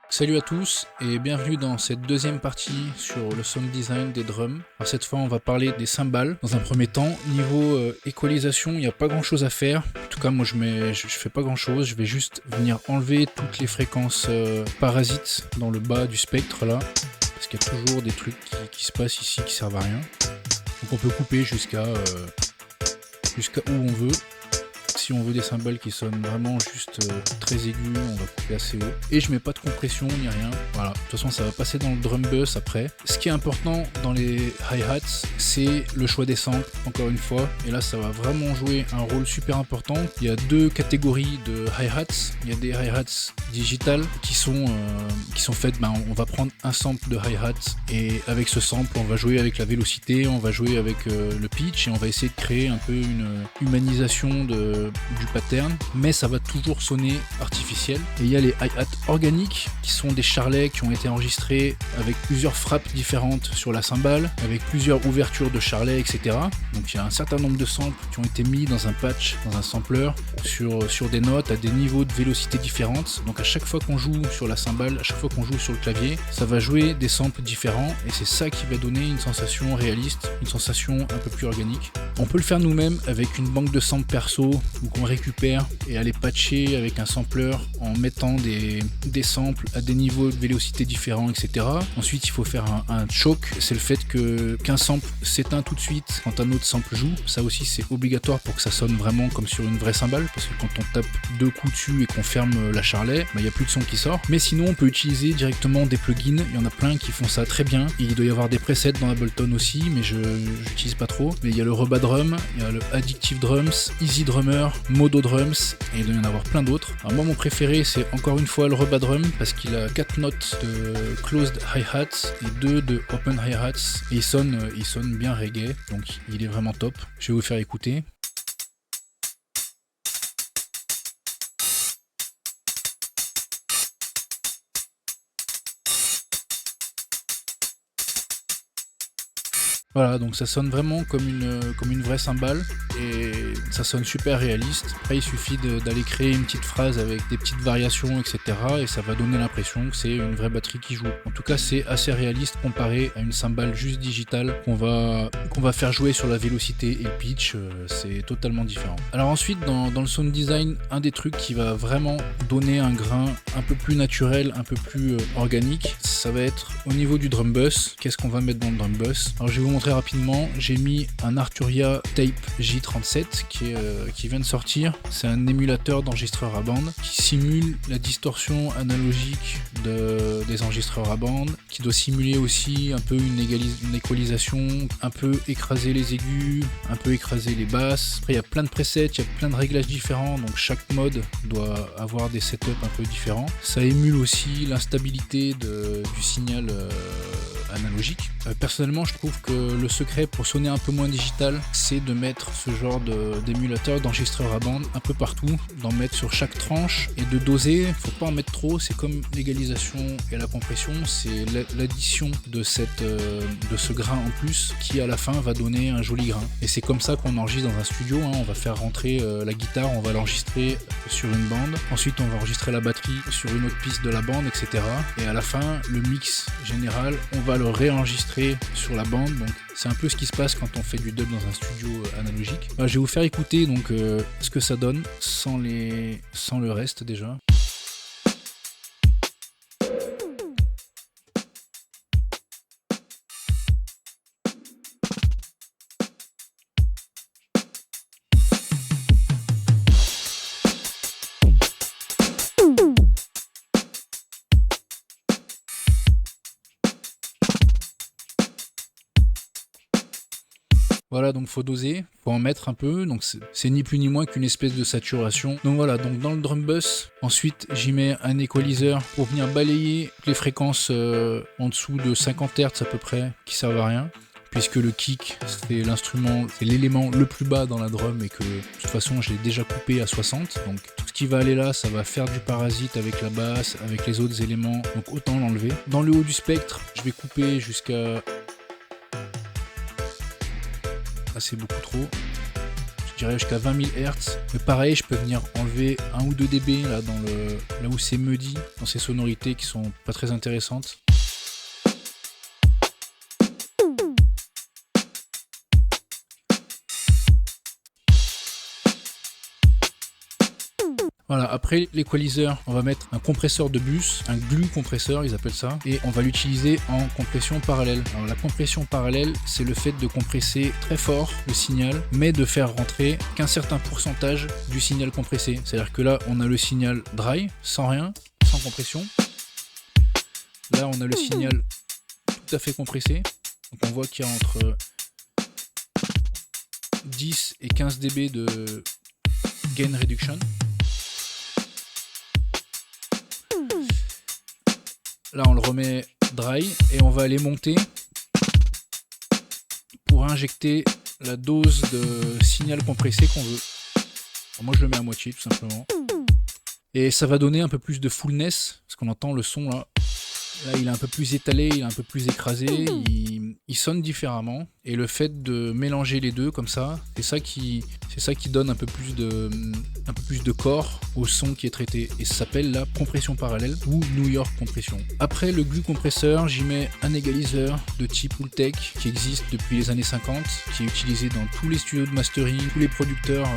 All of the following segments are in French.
Salut à tous et bienvenue dans cette deuxième partie sur le sound design des drums. Alors cette fois on va parler des cymbales. Dans un premier temps, niveau équalisation, il n'y a pas grand chose à faire. En tout cas moi je fais pas grand chose, je vais juste venir enlever toutes les fréquences parasites dans le bas du spectre là. Parce qu'il y a toujours des trucs qui se passent ici qui servent à rien. Donc on peut couper jusqu'à où on veut. Si on veut des cymbales qui sonnent vraiment juste très aigus, on va couper assez haut. Et je mets pas de compression ni rien. Voilà, de toute façon ça va passer dans le drum bus après. Ce qui est important dans les hi-hats, c'est le choix des samples, encore une fois. Et là ça va vraiment jouer un rôle super important. Il y a deux catégories de hi-hats. Il y a des hi-hats digitales qui sont faites, on va prendre un sample de hi-hat et avec ce sample on va jouer avec la vélocité, on va jouer avec le pitch et on va essayer de créer un peu une humanisation du pattern, mais ça va toujours sonner artificiel. Et il y a les hi-hats organiques qui sont des charlets qui ont été enregistrés avec plusieurs frappes différentes sur la cymbale, avec plusieurs ouvertures de charlets, etc. Donc il y a un certain nombre de samples qui ont été mis dans un patch, dans un sampler, sur des notes à des niveaux de vélocité différentes. Donc à chaque fois qu'on joue sur la cymbale, à chaque fois qu'on joue sur le clavier, ça va jouer des samples différents et c'est ça qui va donner une sensation réaliste, une sensation un peu plus organique. On peut le faire nous-mêmes avec une banque de samples perso ou qu'on récupère et aller patcher avec un sampler en mettant des samples à des niveaux de vélocité différents, etc. Ensuite il faut faire un choke, c'est le fait qu'un sample s'éteint tout de suite quand un autre sample joue. Ça aussi c'est obligatoire pour que ça sonne vraiment comme sur une vraie cymbale, parce que quand on tape deux coups dessus et qu'on ferme la charlet, il n'y a plus de son qui sort. Mais sinon on peut utiliser directement des plugins, il y en a plein qui font ça très bien. Il doit y avoir des presets dans Ableton aussi, mais je n'utilise pas trop. Mais il y a le Rebadrum, il y a le Addictive Drums, Easy Drummer, Modo Drums, et il doit y en avoir plein d'autres. Alors moi mon préféré c'est encore une fois le Rebadrum, parce qu'il a 4 notes de closed hi-hats et 2 de open hi-hats, et il sonne bien reggae, donc il est vraiment top. Je vais vous faire écouter. Voilà, donc ça sonne vraiment comme une vraie cymbale et ça sonne super réaliste. Après il suffit d'aller créer une petite phrase avec des petites variations, etc. et ça va donner l'impression que c'est une vraie batterie qui joue. En tout cas c'est assez réaliste comparé à une cymbale juste digitale qu'on va faire jouer sur la vélocité et le pitch, c'est totalement différent. Alors ensuite dans le sound design, un des trucs qui va vraiment donner un grain un peu plus naturel, un peu plus organique, ça va être au niveau du drum bus. Qu'est-ce qu'on va mettre dans le drum bus? Alors je vais vous montrer rapidement, j'ai mis un Arturia Tape J37 qui vient de sortir. C'est un émulateur d'enregistreur à bande qui simule la distorsion analogique des enregistreurs à bande, qui doit simuler aussi un peu une équalisation, un peu écraser les aigus, un peu écraser les basses. Après il y a plein de presets, il y a plein de réglages différents, donc chaque mode doit avoir des setups un peu différents. Ça émule aussi l'instabilité du signal analogique. Personnellement je trouve que le secret pour sonner un peu moins digital, c'est de mettre ce genre d'émulateur, d'enregistreur à bande un peu partout, d'en mettre sur chaque tranche et de doser. Faut pas en mettre trop, c'est comme l'égalisation et la compression, c'est l'addition de ce grain en plus qui à la fin va donner un joli grain. Et c'est comme ça qu'on enregistre dans un studio, on va faire rentrer la guitare, on va l'enregistrer sur une bande, ensuite on va enregistrer la batterie sur une autre piste de la bande, etc. Et à la fin, le mix général, on va le réenregistrer sur la bande. Donc c'est un peu ce qui se passe quand on fait du dub dans un studio analogique. Je vais vous faire écouter donc ce que ça donne sans le reste déjà. Voilà, donc faut doser, faut en mettre un peu, donc c'est ni plus ni moins qu'une espèce de saturation. Donc voilà, donc dans le drum bus, ensuite j'y mets un équaliseur pour venir balayer les fréquences en dessous de 50 Hz à peu près, qui servent à rien. Puisque le kick c'est l'élément le plus bas dans la drum et que de toute façon je l'ai déjà coupé à 60, donc tout ce qui va aller là ça va faire du parasite avec la basse, avec les autres éléments, donc autant l'enlever. Dans le haut du spectre je vais couper jusqu'à... Ah, c'est beaucoup trop, j'irai jusqu'à 20 000 Hz. Mais pareil, je peux venir enlever 1 ou 2 dB là, là où c'est muddy, dans ces sonorités qui sont pas très intéressantes. Voilà, après l'équaliseur, on va mettre un compresseur de bus, un glue compresseur, ils appellent ça, et on va l'utiliser en compression parallèle. Alors la compression parallèle, c'est le fait de compresser très fort le signal, mais de faire rentrer qu'un certain pourcentage du signal compressé. C'est-à-dire que là, on a le signal dry, sans rien, sans compression. Là, on a le signal tout à fait compressé. Donc on voit qu'il y a entre 10 et 15 dB de gain reduction. Là, on le remet dry et on va aller monter pour injecter la dose de signal compressé qu'on veut. Alors moi, je le mets à moitié tout simplement. Et ça va donner un peu plus de fullness, parce qu'on entend le son là. Là, il est un peu plus étalé, il est un peu plus écrasé, il sonne différemment. Et le fait de mélanger les deux comme ça, c'est ça qui donne un peu plus de corps au son qui est traité. Et ça s'appelle la compression parallèle ou New York compression. Après le glue compresseur, j'y mets un égaliseur de type Pultec qui existe depuis les années 50, qui est utilisé dans tous les studios de mastering, tous les producteurs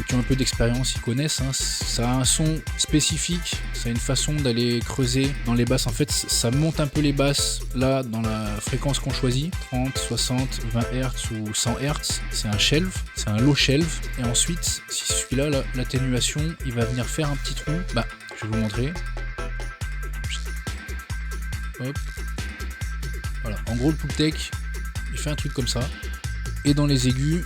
qui ont un peu d'expérience, ils connaissent. Hein. Ça a un son spécifique, ça a une façon d'aller creuser dans les basses. En fait, ça monte un peu les basses là dans la fréquence qu'on choisit, 30, 60, 20 Hz ou 100 Hz. C'est un shelf, c'est un low shelf. Et ensuite, si celui-là, l'atténuation, il va venir faire un petit trou. Bah, je vais vous montrer. Hop. Voilà. En gros, le Pultec, il fait un truc comme ça. Et dans les aigus,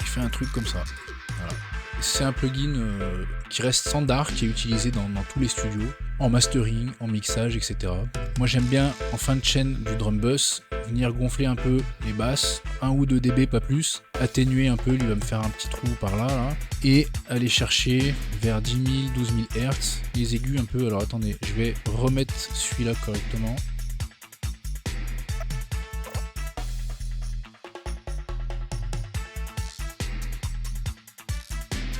il fait un truc comme ça. Voilà. C'est un plugin qui reste standard, qui est utilisé dans tous les studios, en mastering, en mixage, etc. Moi j'aime bien, en fin de chaîne du drum bus, venir gonfler un peu les basses, 1 ou 2 dB, pas plus, atténuer un peu, lui va me faire un petit trou par là, et aller chercher vers 10 000, 12 000 Hz, les aigus un peu. Alors attendez, je vais remettre celui-là correctement.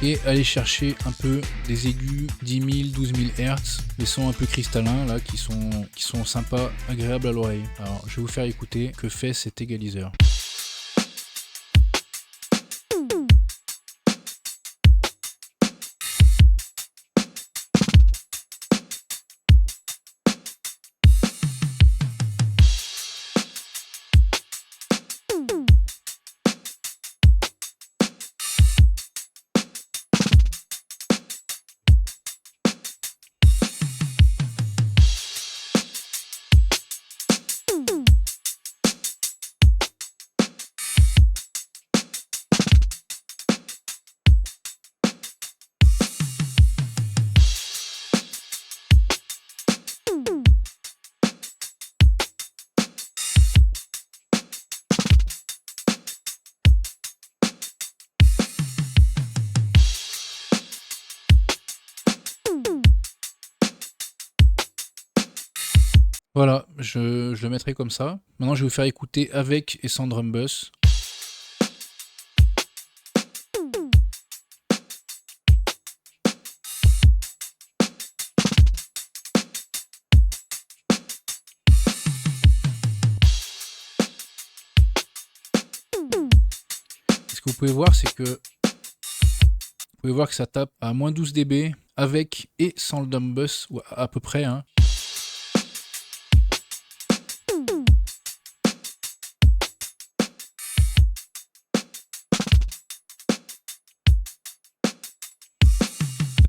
Et aller chercher un peu des aigus 10 000, 12 000 Hz, les sons un peu cristallins là qui sont sympas, agréables à l'oreille. Alors je vais vous faire écouter que fait cet égaliseur. Voilà, je le mettrai comme ça. Maintenant, je vais vous faire écouter avec et sans drum bus. Ce que vous pouvez voir, c'est que ça tape à moins 12 dB avec et sans le drum bus, ou à peu près, hein.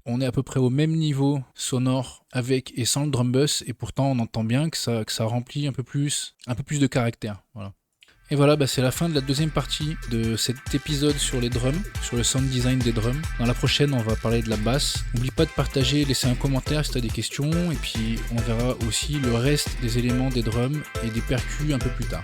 On est à peu près au même niveau sonore avec et sans le drum bus, et pourtant on entend bien que ça remplit un peu plus de caractère. Voilà. Et voilà, c'est la fin de la deuxième partie de cet épisode sur les drums, sur le sound design des drums. Dans la prochaine, on va parler de la basse. N'oublie pas de partager, laisser un commentaire si tu as des questions, et puis on verra aussi le reste des éléments des drums et des percus un peu plus tard.